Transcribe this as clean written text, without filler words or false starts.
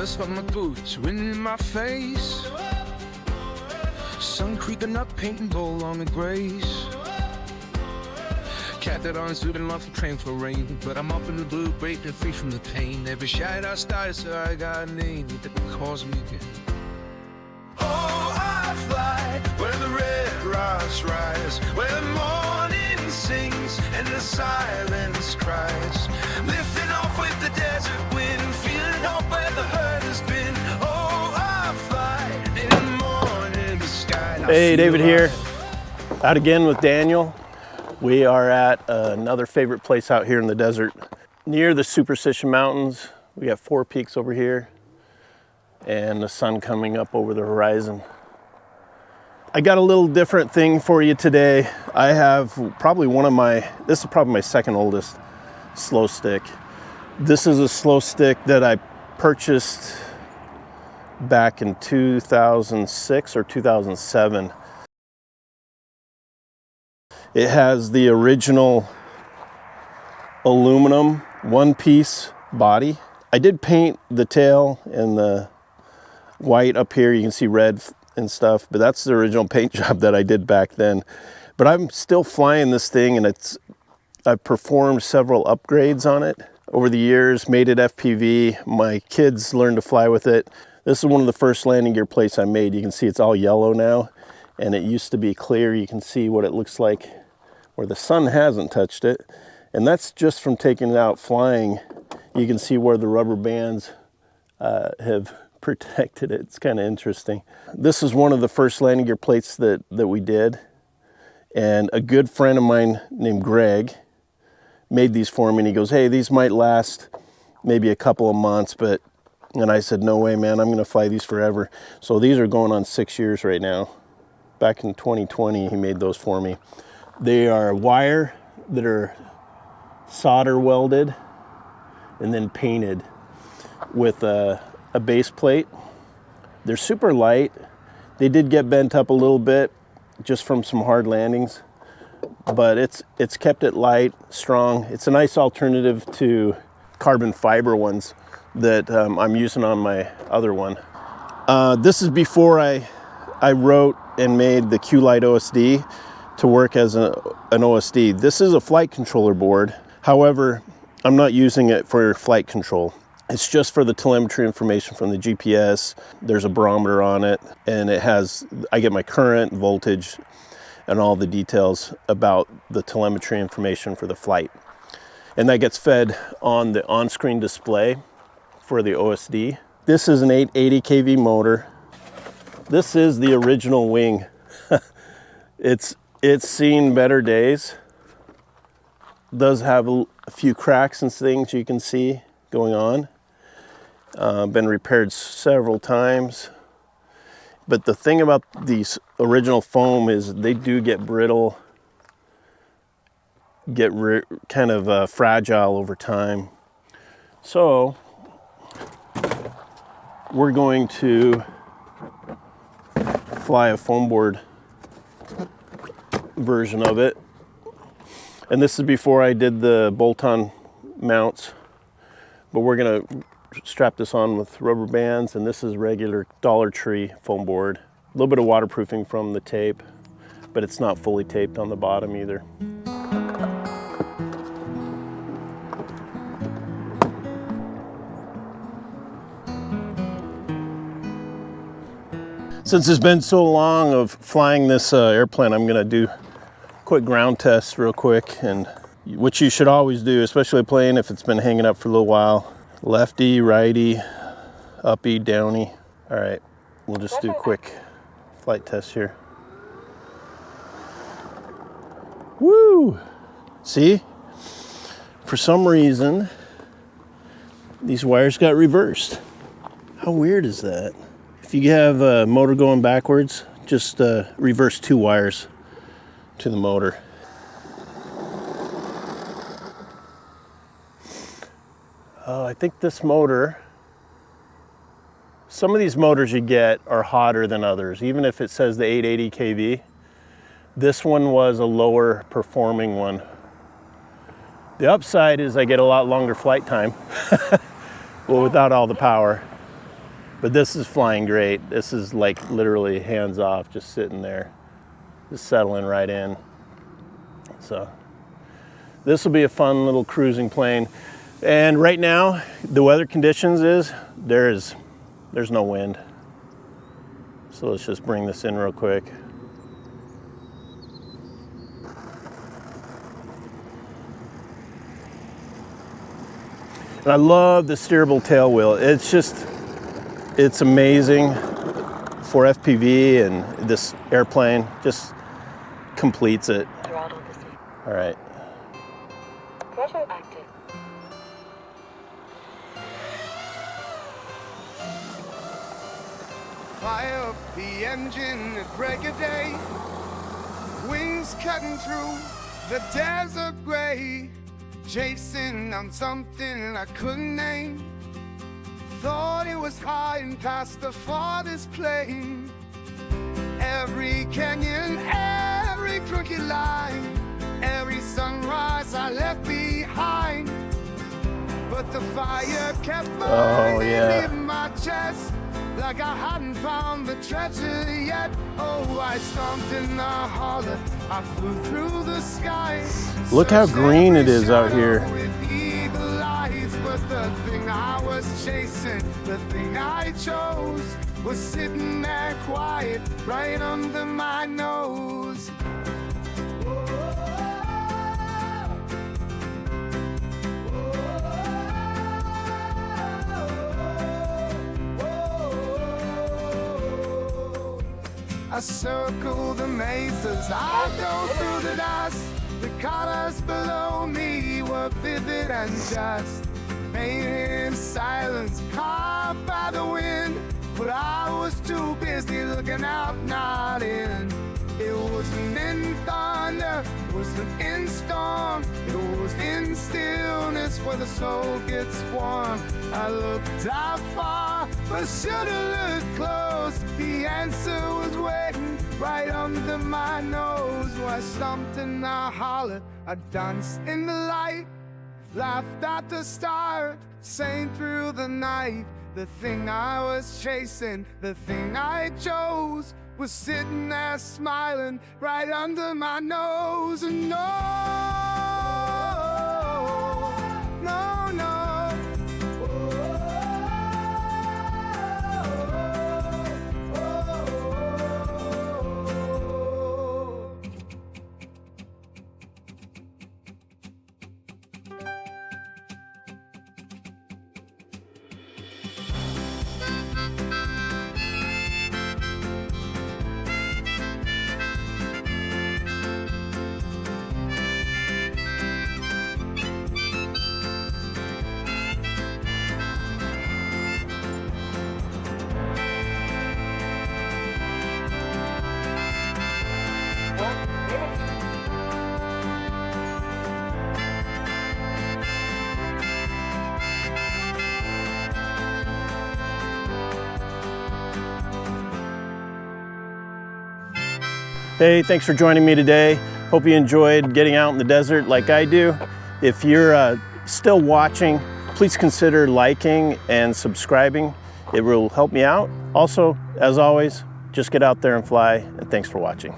dust on my boots, wind in my face. Sun creeping up, painting gold on the grace. Cat that on suit and love train for rain. But I'm up in the blue, breaking free from the pain. Every shot I started, so I got a name that calls me again. Oh, I fly where the red rocks rise, where the morning sings and the silence cries. Lifting off with the desert wind, feeling hope where the hurt has been. Oh, I fly in the morning, the sky. Hey, David here, out again with Daniel. We are at another favorite place out here in the desert, near the Superstition Mountains. We got 4 peaks over here and the sun coming up over the horizon. I got a little different thing for you today. I have probably this is probably my second oldest slow stick. This is a slow stick that I purchased back in 2006 or 2007. It has the original aluminum one-piece body. I did paint the tail and the white up here. You can see red and stuff, but that's the original paint job that I did back then. But I'm still flying this thing, and I've performed several upgrades on it over the years, made it FPV. My kids learned to fly with it. This is one of the first landing gear plates I made. You can see it's all yellow now, and it used to be clear. You can see what it looks like where the sun hasn't touched it. And that's just from taking it out flying. You can see where the rubber bands have protected it. It's kind of interesting. This is one of the first landing gear plates that we did. And a good friend of mine named Greg made these for me, and he goes, hey, these might last maybe a couple of months, and I said, no way, man, I'm gonna fly these forever. So these are going on 6 years right now. Back in 2020, he made those for me. They are wire that are solder welded and then painted with a base plate. They're super light. They did get bent up a little bit just from some hard landings, but it's kept it light, strong. It's a nice alternative to carbon fiber ones that I'm using on my other one. This is before I wrote and made the Q-Lite OSD to work as an OSD. This is a flight controller board. However, I'm not using it for flight control. It's just for the telemetry information from the GPS. There's a barometer on it, and I get my current, voltage, and all the details about the telemetry information for the flight. And that gets fed on the on-screen display for the OSD. This is an 880 kV motor. This is the original wing. It's seen better days. It does have a few cracks and things you can see going on. Been repaired several times. But the thing about these original foam is they do get brittle, get kind of fragile over time. So we're going to fly a foam board version of it. And this is before I did the bolt-on mounts, but we're gonna strap this on with rubber bands, and this is regular Dollar Tree foam board. A little bit of waterproofing from the tape, but it's not fully taped on the bottom either. Since it's been so long of flying this airplane, I'm gonna do a quick ground test real quick, and which you should always do, especially a plane if it's been hanging up for a little while. Lefty, righty, uppy, downy. All right, we'll just do a quick flight test here. Woo! See? For some reason, these wires got reversed. How weird is that? If you have a motor going backwards, just reverse 2 wires to the motor. I think this motor, some of these motors you get are hotter than others, even if it says the 880 kV. This one was a lower performing one. The upside is I get a lot longer flight time, well, without all the power. But this is flying great. This is like literally hands off, just sitting there, just settling right in. So this will be a fun little cruising plane. And right now, the weather conditions is there's no wind. So let's just bring this in real quick. And I love the steerable tail wheel. It's amazing for FPV, and this airplane just completes it. All right. Rotor active. Fire up the engine at break of day. Wings cutting through the desert gray. Chasing on something I couldn't name. Thought it was high and past the farthest plain. Every canyon, every crooked line, every sunrise I left behind. But the fire kept burning in my chest, like I hadn't found the treasure yet. Oh, I stomped in the holler, I flew through the sky. Look how green it is out here. With eagle eyes, but the thing I was chasing, the thing I chose, was sitting there quiet, right under my nose. I circle the mazes, I go through the dust. The colors below me were vivid and just, painted in silence, carved by the wind. But I was too busy looking out, not in. It wasn't in thunder, it wasn't in storm. It was in stillness where the soul gets warm. I looked out far, but should've looked close. The answer was waiting right under my nose. Where I stomped and I hollered, I danced in the light, laughed at the stars, sang through the night. The thing I was chasing, the thing I chose, was sitting there smiling right under my nose. And no, no, no. Hey, thanks for joining me today. Hope you enjoyed getting out in the desert like I do. If you're still watching, please consider liking and subscribing. It will help me out. Also, as always, just get out there and fly, and thanks for watching.